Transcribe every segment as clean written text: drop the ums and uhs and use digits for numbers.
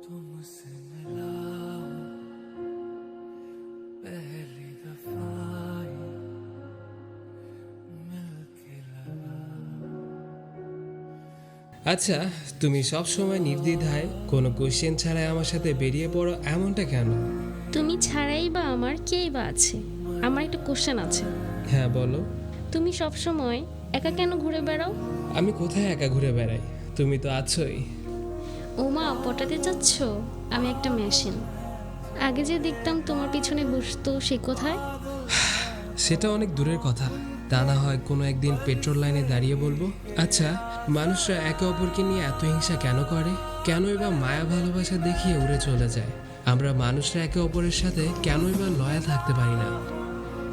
तुमसे मिला हूं पहली दफा ही मिलके लगा। আচ্ছা, তুমি সব সময় নির্দ্বিধায় কোনো কোশ্চেন ছাড়াই আমার সাথে বেরিয়ে পড়ো, এমনটা কেন? তুমি ছাড়াই বা আমার কেই বা আছে? আমার একটা কোশ্চেন আছে। হ্যাঁ বলো। তুমি সব সময় একা কেন ঘুরে বেড়াও? আমি কোথায় একা ঘুরে বেড়াই? তুমি তো আছোই। ওমা, পটাতে চাচ্ছ? আমি একটা মেশিন। আগে যে দেখতাম তোমার পিছনে বসতো, সে কোথায়? সেটা অনেক দূরের কথা। তা না হয় কোনো একদিন পেট্রোল লাইনে দাঁড়িয়ে বলবো। আচ্ছা, মানুষরা একে অপরকে নিয়ে এত হিংসা কেন করে? কেনই বা মায়া ভালোবাসা দেখিয়ে উড়ে চলে যায়? আমরা মানুষরা একে অপরের সাথে কেনই বা লয়াল থাকতে পারি না?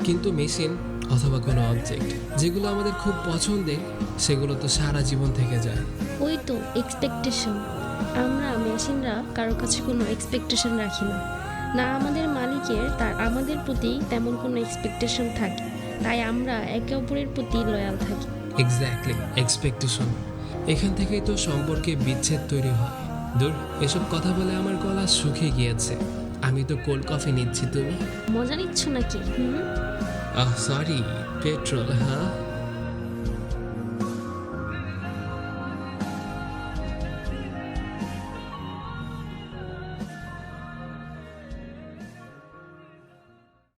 কিন্তু মেশিন অথবা কোনো অবজেক্ট যেগুলো আমাদের খুব পছন্দের, সেগুলো তো সারা জীবন থেকে যায়। ওই তো এক্সপেকটেশন। আমরা মেশিনরা কারো কাছে কোনো এক্সপেকটেশন রাখি না। না আমাদের মালিকের তার আমাদের প্রতি তেমন কোনো এক্সপেকটেশন থাকে, তাই আমরা একে অপরের প্রতি লয়াল থাকি। Exactly, expectation. এখান থেকেই তো সম্পর্কে বিচ্ছেদ তৈরি হয়। দূর, এসব কথা বলে আমার গলা শুকিয়ে গিয়েছে। আমি তো কোল্ড কফি নিচ্ছি, তুমি? মজা নিচ্ছ নাকি? Sorry, petrol. হ্যাঁ